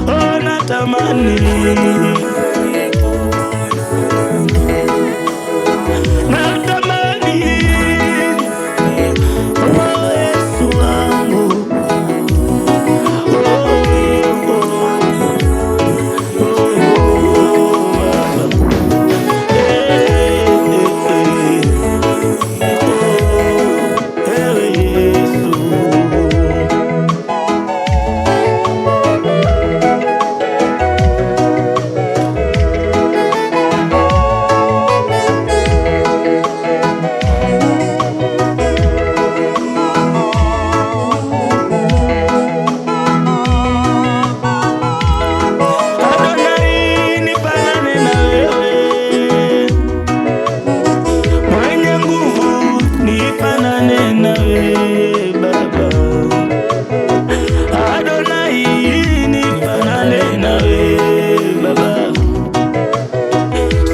Oh, natamani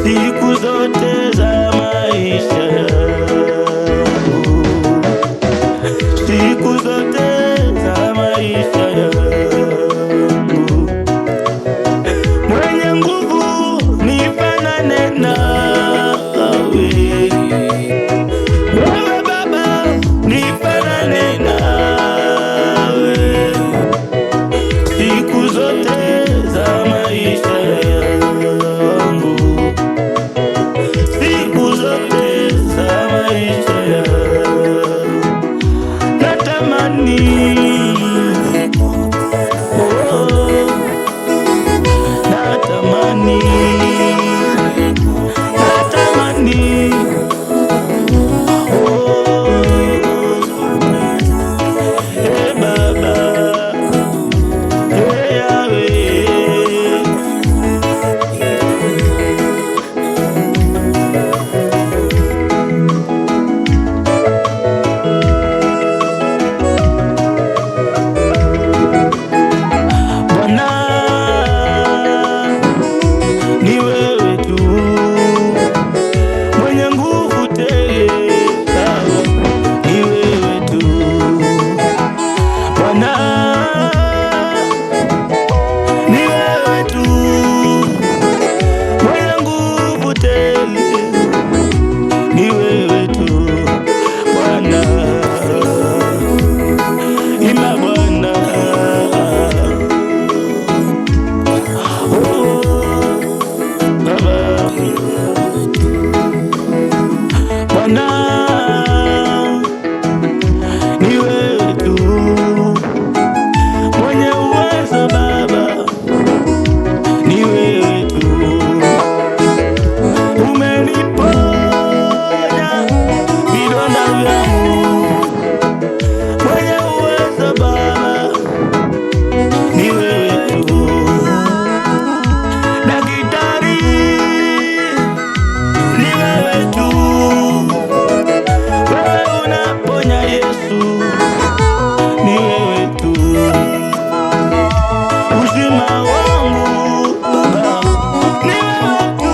siku zote za maisha yangu, siku zote za maisha yangu. Mwenye nguvu nifanane nawe, wewe Baba nifanane nawe, siku zote za maisha yangu, siku zote za maisha yangu. Natamani, oh, natamani, natamani, oh, Baba, Yahweh. Ni wewe tu mwenye nguvu tele, ni wewe tu Bwana, ni wewe tu mwenye nguvu tele, ni wewe tu Bwana, ima Bwana, Bwana, ni wewe tu mwenye uwezo Baba, ni wewe tu umeniponya vidonda vyangu, mwenye uwezo Baba, ni wewe tu daktari, ni wewe tu unaponya Yesu, ni wewe tu uzima wangu Baba, ni wewe tu.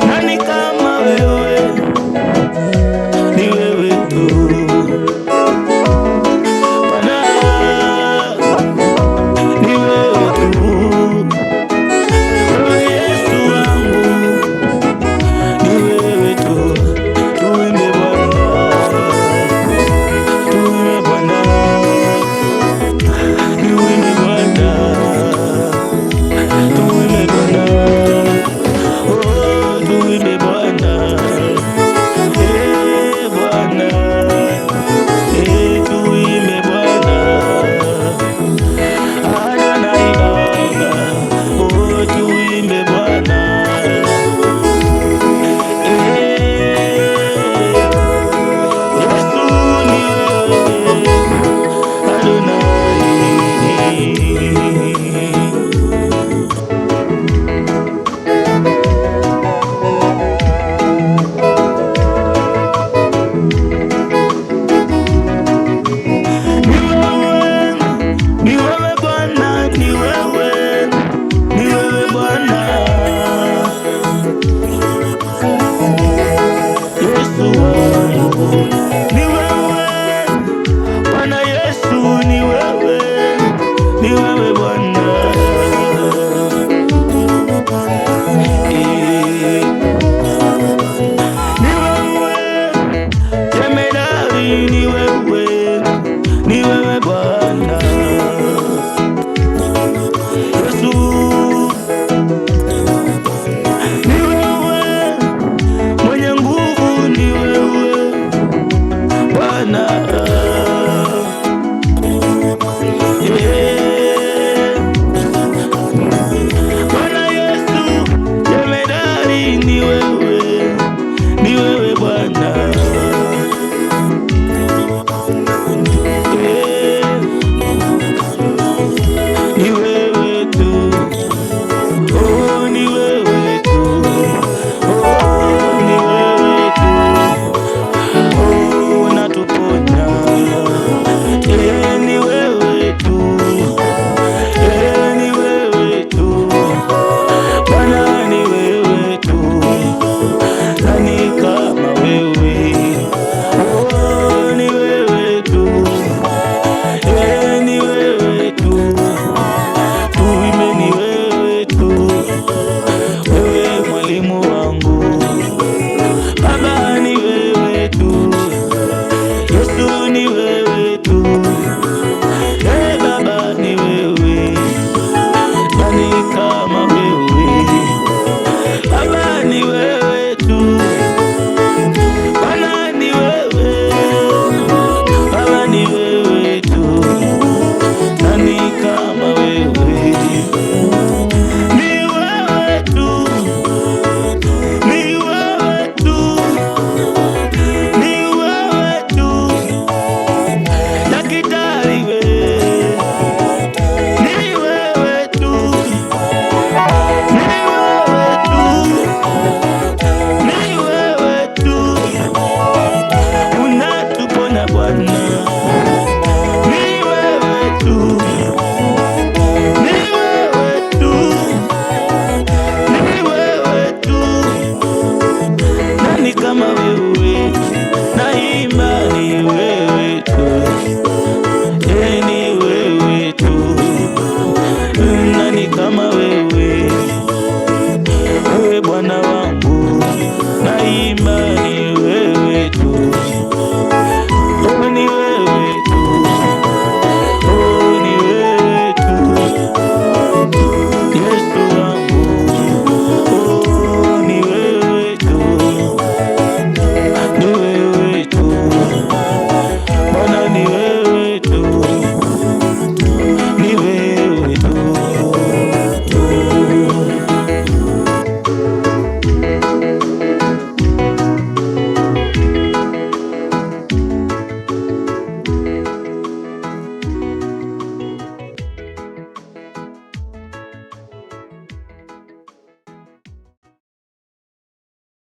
Nani kama wewe? Ni wewe tu Bwana, ni wewe tu Yesu wangu, ni wewe tu. Tuimbe Bwana, tuimbe Bwana, tuimbe Bwana. ni wewe